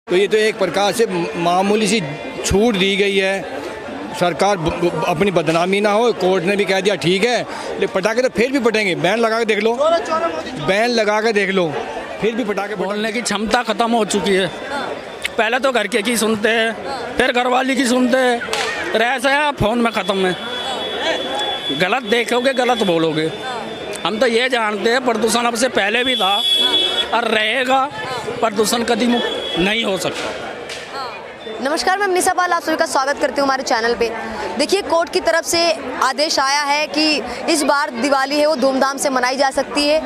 तो ये तो एक प्रकार से मामूली सी छूट दी गई है। सरकार अपनी बदनामी ना हो, कोर्ट ने भी कह दिया ठीक है, लेकिन पटाखे तो फिर भी फटेंगे। बैन लगा के देख लो, बैन लगा के देख लो, फिर भी पटाखे बोलने की क्षमता खत्म हो चुकी है। पहले तो घर के की सुनते हैं, फिर घरवाली की सुनते हैं, ऐसा है फ़ोन में ख़त्म है। गलत देखोगे गलत बोलोगे। हम तो ये जानते हैं प्रदूषण अब से पहले भी था और रहेगा, प्रदूषण कभी मुक्त नहीं हो सकता। नमस्कार, मैं मनीषा पाल, आप सभी का स्वागत करती हूँ हमारे चैनल पे। देखिए, कोर्ट की तरफ से आदेश आया है कि इस बार दिवाली है वो धूमधाम से मनाई जा सकती है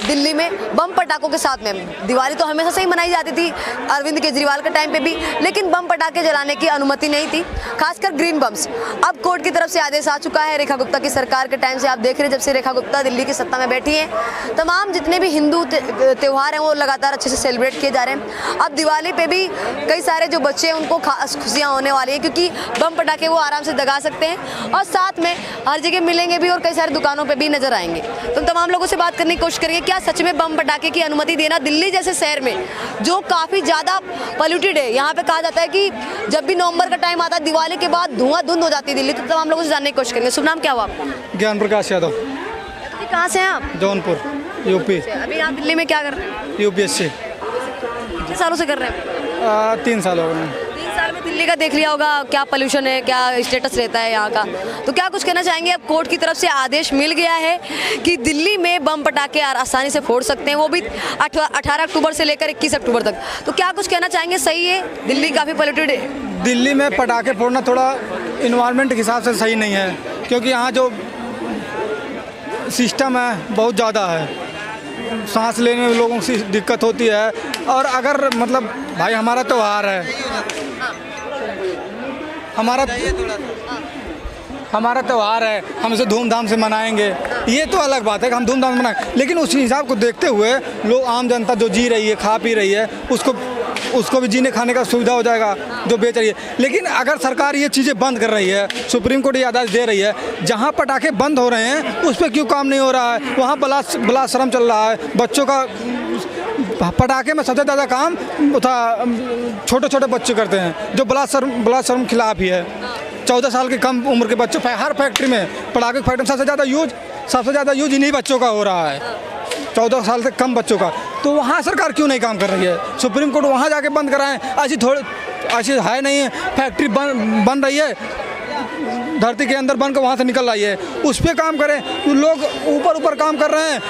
दिल्ली में बम पटाखों के साथ में। दिवाली तो हमेशा से ही मनाई जाती थी अरविंद केजरीवाल के टाइम पे भी, लेकिन बम पटाखे जलाने की अनुमति नहीं थी, खासकर ग्रीन बम्स। अब कोर्ट की तरफ से आदेश आ चुका है। रेखा गुप्ता की सरकार के टाइम से आप देख रहे हैं, जब से रेखा गुप्ता दिल्ली की सत्ता में बैठी हैं, तमाम जितने भी हिंदू त्यौहार हैं वो लगातार अच्छे से सेलिब्रेट किए जा रहे हैं। अब दिवाली पे भी कई सारे जो बच्चे हैं उनको खास खुशियाँ होने वाली है, क्योंकि बम पटाखे वो आराम से दगा सकते हैं और साथ में हर जगह मिलेंगे भी और कई सारी दुकानों पे भी नजर आएंगे। तो तमाम लोगों से बात करने की कोशिश करेंगे, क्या सच में बम पटाखे की अनुमति देना दिल्ली जैसे शहर में जो काफ़ी ज़्यादा पॉल्यूटेड है, यहाँ पे कहा जाता है कि जब भी नवंबर का टाइम आता है दिवाली के बाद धुआं-धुंध हो जाती है दिल्ली। तो तमाम लोगों से जानने की कोशिश करेंगे। शुभ नाम क्या हुआ आपका? ज्ञान प्रकाश यादव। कहाँ से हैं आप? जौनपुर, यूपी। अभी आप दिल्ली में क्या कर रहे हैं? यूपीएससी। कितने सालों से कर रहे हैं? 3 साल हो गए। 3 साल में दिल्ली का देख लिया होगा, क्या पोल्यूशन है, क्या स्टेटस रहता है यहाँ का। तो क्या कुछ कहना चाहेंगे? अब कोर्ट की तरफ से आदेश मिल गया है कि दिल्ली में बम पटाखे आसानी से फोड़ सकते हैं, वो भी 18 अक्टूबर से लेकर 21 अक्टूबर तक। तो क्या कुछ कहना चाहेंगे? सही है, दिल्ली काफ़ी पोल्यूटेड है। दिल्ली में पटाखे फोड़ना थोड़ा इन्वायरमेंट के हिसाब से सही नहीं है, क्योंकि यहाँ जो सिस्टम है बहुत ज़्यादा है, सांस लेने में लोगों को दिक्कत होती है। और अगर मतलब भाई हमारा त्यौहार है, हमारा त्यौहार है, हम इसे धूमधाम से मनाएंगे, ये तो अलग बात है कि हम धूमधाम से मनाएंगे, लेकिन उस हिसाब को देखते हुए लोग, आम जनता जो जी रही है, खा पी रही है, उसको भी जीने खाने का सुविधा हो जाएगा जो बेच रही है। लेकिन अगर सरकार ये चीज़ें बंद कर रही है, सुप्रीम कोर्ट ये आदेश दे रही है, जहाँ पटाखे बंद हो रहे हैं उस पर क्यों काम नहीं हो रहा है? वहाँ बलात्सर्म चल रहा है, बच्चों का पटाखे में सबसे ज़्यादा काम था छोटे छोटे बच्चे करते हैं, जो बलात्सर्म खिलाफ ही है। 14 साल के कम उम्र के बच्चों, हर फैक्ट्री में, पटाखे की फैक्ट्री में सबसे ज़्यादा यूज इन्हीं बच्चों का हो रहा है, 14 साल से कम बच्चों का। तो वहाँ सरकार क्यों नहीं काम कर रही है? सुप्रीम कोर्ट वहाँ जाके बंद कराएं। ऐसी है नहीं है, फैक्ट्री बन रही है, धरती के अंदर बन कर वहाँ से निकल रही है, उस पर काम करें। तो लोग ऊपर काम कर रहे हैं,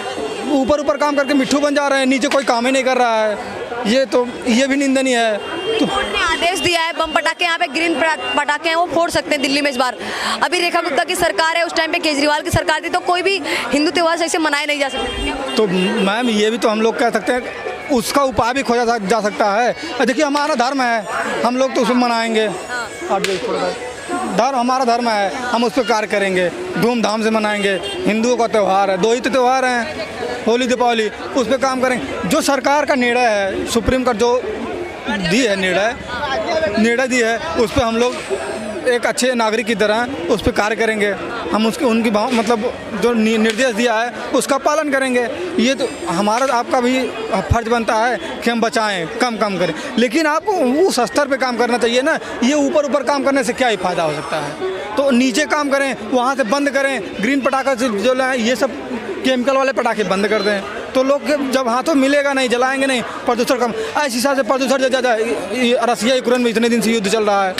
ऊपर काम करके मिट्ठू बन जा रहे हैं, नीचे कोई काम ही नहीं कर रहा है। ये भी निंदनीय है। तो कोर्ट ने आदेश दिया है बम पटाखे, यहाँ पे ग्रीन पटाखे हैं वो फोड़ सकते हैं दिल्ली में इस बार। अभी रेखा गुप्ता की सरकार है, उस टाइम पे केजरीवाल की सरकार थी, तो कोई भी हिंदू त्यौहार सही से मनाए नहीं जा सकते। तो मैम ये भी तो हम लोग कह सकते हैं, उसका उपाय भी खोजा जा सकता है। देखिए, हमारा धर्म है, हम लोग तो उसे मनाएंगे। हमारा धर्म है, हम उस पर कार्य करेंगे, धूमधाम से मनाएंगे। हिंदुओं का त्यौहार है, 2 ही तो त्यौहार हैं, होली दीपावली, उस पर काम करेंगे। जो सरकार का निर्णय है, सुप्रीम कोर्ट जो दी है निर्णय दी है, उस पर हम लोग एक अच्छे नागरिक की तरह उस पर कार्य करेंगे। हम उनकी मतलब जो निर्देश दिया है उसका पालन करेंगे। ये तो हमारा आपका भी फर्ज बनता है कि हम बचाएं, कम करें, लेकिन आपको उस स्तर पे काम करना चाहिए ना। ये ऊपर काम करने से क्या ही फ़ायदा हो सकता है? तो नीचे काम करें, वहाँ से बंद करें। ग्रीन पटाखा से जो है, ये सब केमिकल वाले पटाखे बंद कर दें, तो लोग जब हाथों मिलेगा नहीं, जलाएंगे नहीं, प्रदूषण कम। ऐसे हिसाब से प्रदूषण ज़्यादा, रसिया यूक्रेन में इतने दिन से युद्ध चल रहा है,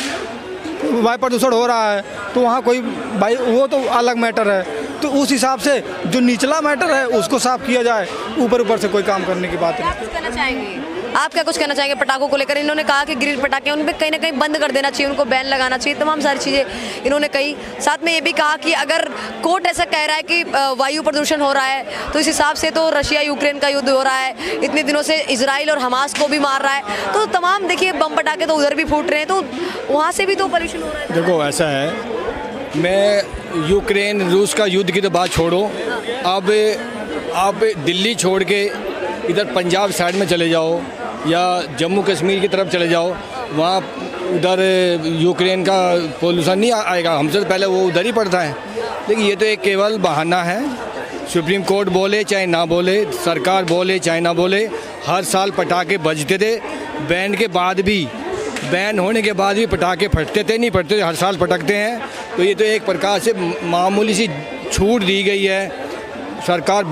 वायु प्रदूषण हो रहा है, तो वहाँ कोई भाई वो तो अलग मैटर है। तो उस हिसाब से जो निचला मैटर है उसको साफ किया जाए, ऊपर से कोई काम करने की बात नहीं। आप क्या कुछ कहना चाहेंगे पटाखों को लेकर? इन्होंने कहा कि ग्रीन पटाखे उन पर कहीं ना कहीं बंद कर देना चाहिए, उनको बैन लगाना चाहिए, तमाम सारी चीज़ें इन्होंने कही। साथ में ये भी कहा कि अगर कोर्ट ऐसा कह रहा है कि वायु प्रदूषण हो रहा है, तो इस हिसाब से तो रशिया यूक्रेन का युद्ध हो रहा है, इतने दिनों से इजराइल और हमास को भी मार रहा है, तो तमाम देखिए बम पटाखे तो उधर भी फूट रहे हैं, तो वहाँ से भी तो पॉल्यूशन हो रहा है। देखो, ऐसा है, मैं यूक्रेन रूस का युद्ध की तो बात छोड़ो, अब आप दिल्ली छोड़ के इधर पंजाब साइड में चले जाओ या जम्मू कश्मीर की तरफ चले जाओ, वहाँ उधर यूक्रेन का पोल्यूशन नहीं आएगा, हमसे तो पहले वो उधर ही पड़ता है। लेकिन ये तो एक केवल बहाना है। सुप्रीम कोर्ट बोले चाहे ना बोले, सरकार बोले चाहे ना बोले, हर साल पटाखे बजते थे, बैन के बाद भी, बैन होने के बाद भी पटाखे फटते थे, नहीं फटते थे, हर साल पटकते हैं। तो ये तो एक प्रकार से मामूली सी छूट दी गई है, सरकार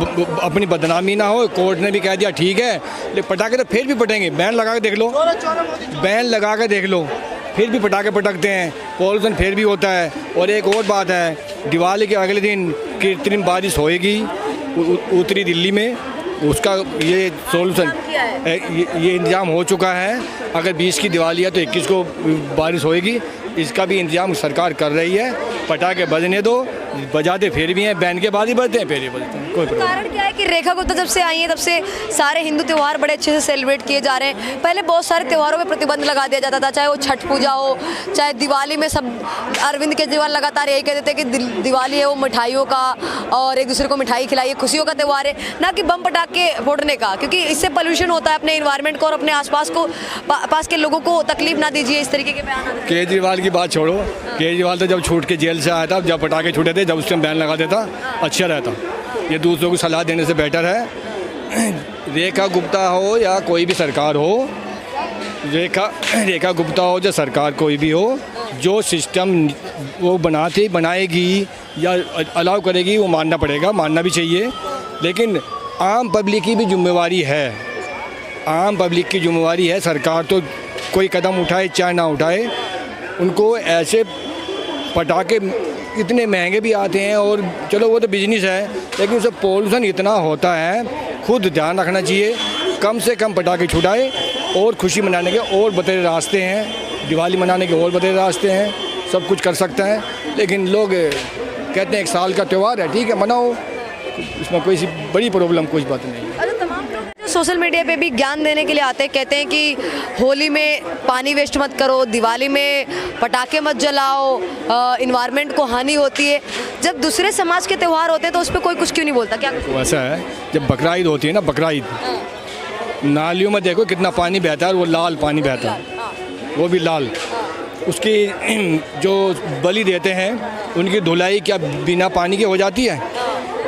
अपनी बदनामी ना हो। कोर्ट ने भी कह दिया ठीक है, लेकिन पटाखे तो फिर भी फटेंगे। बैन लगा के देख लो, बैन लगा के देख लो, फिर भी पटाखे पटकते हैं, पॉल्यूशन फिर भी होता है। और एक और बात है, दिवाली के अगले दिन कृत्रिम बारिश होएगी उत्तरी दिल्ली में, उसका ये सोल्यूशन ये इंतजाम हो चुका है। अगर 20 की दिवाली है तो 21 को बारिश होएगी, इसका भी इंतजाम सरकार कर रही है। पटाखे बजने दो, बजाते फिर भी हैं, बैन के बाद ही बजते हैं, फिर ही बजते हैं, कोई प्रॉब्लम। कारण क्या है कि रेखा गुप्ता जब से आई है तब से सारे हिंदू त्यौहार बड़े अच्छे से सेलिब्रेट किए जा रहे हैं। पहले बहुत सारे त्योहारों पे प्रतिबंध लगा दिया जाता था, चाहे वो छठ पूजा हो, चाहे दिवाली में सब अरविंद केजरीवाल लगातार यही कहते थे कि दिवाली है वो मिठाइयों का और एक दूसरे को मिठाई खिलाइए, खुशियों का त्यौहार है, ना कि बम पटाखे फोड़ने का, क्योंकि इससे पोल्यूशन होता है अपने इन्वायरमेंट को और अपने आसपास को पास के लोगों को तकलीफ ना दीजिए। इस तरीके के बयान केजरीवाल की बात छोड़ो, केजरीवाल तो जब छूट के जेल से आया था, जब पटाखे छूटे थे, जब उस टाइम बैन लगा देता अच्छा रहता। ये दूसरों को सलाह देने से बेटर है। रेखा गुप्ता हो या कोई भी सरकार हो, रेखा गुप्ता हो या सरकार कोई भी हो, जो सिस्टम वो बनाएगी या अलाउ करेगी वो मानना पड़ेगा, मानना भी चाहिए। लेकिन आम पब्लिक की भी जिम्मेवारी है, आम पब्लिक की जिम्मेवारी है। सरकार तो कोई कदम उठाए चाहे ना उठाए, उनको ऐसे पटाखे इतने महंगे भी आते हैं, और चलो वो तो बिजनेस है, लेकिन उससे पोल्यूशन इतना होता है, खुद ध्यान रखना चाहिए। कम से कम पटाखे छुड़ाए, और खुशी मनाने के और बतेरे रास्ते हैं, दिवाली मनाने के और बतेरे रास्ते हैं, सब कुछ कर सकते हैं। लेकिन लोग कहते हैं एक साल का त्यौहार है, ठीक है मनाओ, इसमें कोई सी बड़ी प्रॉब्लम कोई बात नहीं है। सोशल मीडिया पे भी ज्ञान देने के लिए आते हैं, कहते हैं कि होली में पानी वेस्ट मत करो, दिवाली में पटाखे मत जलाओ, इन्वायरमेंट को हानि होती है। जब दूसरे समाज के त्यौहार होते हैं तो उस पर कोई कुछ क्यों नहीं बोलता? क्या तो ऐसा है, जब बकरा ईद होती है ना, बकरा ईद, नालियों में देखो कितना पानी बहता है, वो लाल पानी बहता है, वो भी लाल। उसकी जो बलि देते हैं उनकी धुलाई क्या बिना पानी के हो जाती है?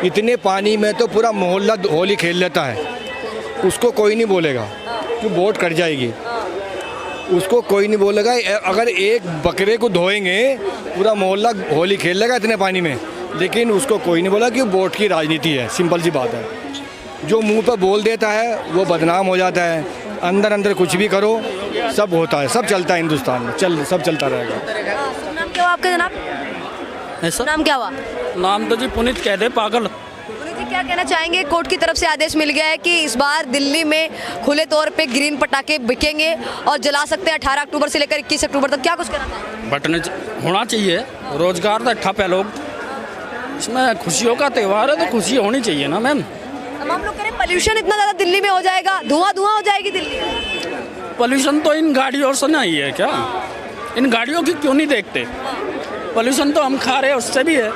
इतने पानी में तो पूरा मोहल्ला होली खेल लेता है, उसको कोई नहीं बोलेगा कि वोट कट जाएगी, उसको कोई नहीं बोलेगा। अगर एक बकरे को धोएंगे पूरा मोहल्ला होली खेल लेगा इतने पानी में, लेकिन उसको कोई नहीं बोला कि वोट की राजनीति है। सिंपल सी बात है, जो मुंह पर बोल देता है वो बदनाम हो जाता है। अंदर अंदर कुछ भी करो, सब होता है, सब चलता है हिंदुस्तान में, सब चलता रहेगा। नाम क्या हुआ आपका जनाब? ऐसा नाम क्या हुआ? नाम तो जी पुनीत कह दे, पागल। पुनीत जी, क्या कहना चाहेंगे? कोर्ट की तरफ से आदेश मिल गया है कि इस बार दिल्ली में खुले तौर पे ग्रीन पटाखे बिकेंगे और जला सकते हैं 18 अक्टूबर से लेकर 21 अक्टूबर तक। क्या कुछ कहना चाहेंगे? बटने होना चाहिए, रोजगार तो ठप है, लोग इसमें खुशियों का त्यौहार है तो खुशी होनी चाहिए ना मैम। तमाम लोग कह रहे हैं पोल्यूशन इतना ज़्यादा दिल्ली में हो जाएगा, धुआं हो जाएगी दिल्ली। पोल्यूशन तो इन गाड़ियों से नहीं है क्या? इन गाड़ियों की क्यों नहीं देखते? पोल्यूशन तो हम खा रहे हैं, उससे भी है।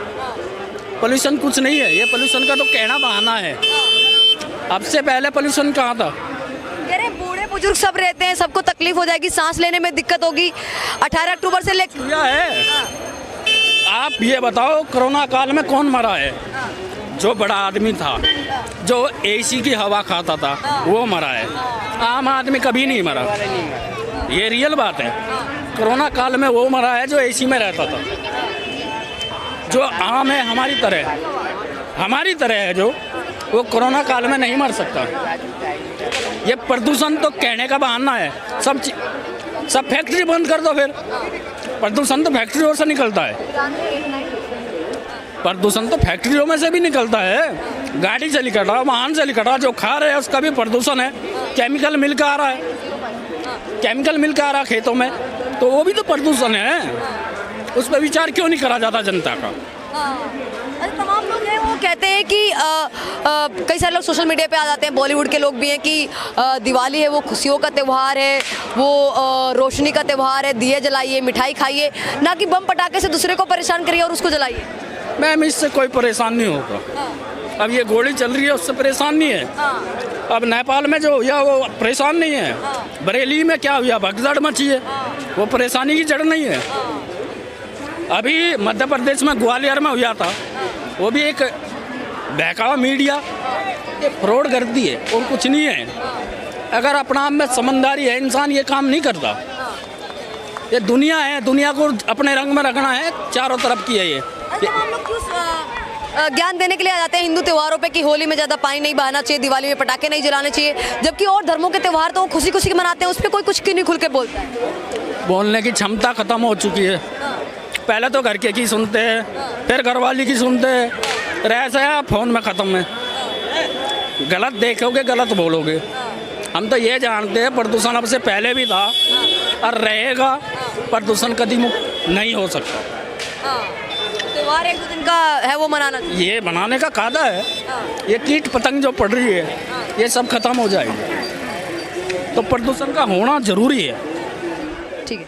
पोल्यूशन कुछ नहीं है, ये पोल्यूशन का तो कहना बहाना है। अब से पहले पोल्यूशन कहाँ था? कह रहे हैं बूढ़े बुजुर्ग सब रहते हैं, सबको तकलीफ हो जाएगी, सांस लेने में दिक्कत होगी 18 अक्टूबर से लेकर। क्या है, आप ये बताओ, कोरोना काल में कौन मरा है? जो बड़ा आदमी था, जो एसी की हवा खाता था, वो मरा है। आम आदमी कभी नहीं मरा, ये रियल बात है। कोरोना काल में वो मरा है जो एसी में रहता था, जो आम है हमारी तरह है, जो वो कोरोना काल में नहीं मर सकता। ये प्रदूषण तो कहने का बहाना है। सब फैक्ट्री बंद कर दो, फिर प्रदूषण तो फैक्ट्रियों से निकलता है। प्रदूषण तो फैक्ट्रियों में से भी निकलता है, गाड़ी से निकल रहा, वाहन से निकल रहा, जो खा रहे हैं उसका भी प्रदूषण है। केमिकल मिल के आ रहा है, खेतों में, तो वो भी तो प्रदूषण है। उस पर विचार क्यों नहीं करा जाता जनता का? तमाम लोग हैं वो कहते हैं कि कई सारे लोग सोशल मीडिया पे आ जाते हैं, बॉलीवुड के लोग भी हैं, कि दिवाली है वो खुशियों का त्यौहार है, वो रोशनी का त्यौहार है, दिए जलाइए, मिठाई खाइए, ना कि बम पटाखे से दूसरे को परेशान करिए और उसको जलाइए। मैम, इससे कोई परेशान नहीं होगा। अब ये गोली चल रही है, उससे परेशान नहीं है। अब नेपाल में जो हुआ वो परेशान नहीं है। बरेली में क्या हुआ, भगदड़ मची है, वो परेशानी की जड़ नहीं है। अभी मध्य प्रदेश में ग्वालियर में हुआ था, वो भी एक बहकावा मीडिया, ये फ्रॉड कर दी है और कुछ नहीं है। अगर अपना आप में समझदारी है इंसान ये काम नहीं करता। ये दुनिया है, दुनिया को अपने रंग में रखना है, चारों तरफ की है ये। अच्छा, हम लोग क्यों ज्ञान देने के लिए आ जाते हैं हिंदू त्योहारों पे कि होली में ज़्यादा पानी नहीं बहाना चाहिए, दिवाली में पटाखे नहीं जलाने चाहिए, जबकि और धर्मों के त्यौहार तो वो खुशी खुशी मनाते हैं, उस पर कोई कुछ क्यों नहीं खुल के बोलता है? बोलने की क्षमता खत्म हो चुकी है। पहले तो घर के की सुनते हैं, फिर घरवाली की सुनते हैं, ऐसा है फ़ोन में ख़त्म है। गलत देखोगे गलत बोलोगे। हम तो ये जानते हैं प्रदूषण अब से पहले भी था और रहेगा, प्रदूषण कभी मुक्त नहीं हो सकता। त्योहार एक दो दिन का है वो मनाना चाहिए। ये बनाने का कायदा है। ये कीट पतंग जो पड़ रही है ये सब खत्म हो जाएगी, तो प्रदूषण का होना ज़रूरी है। ठीक है।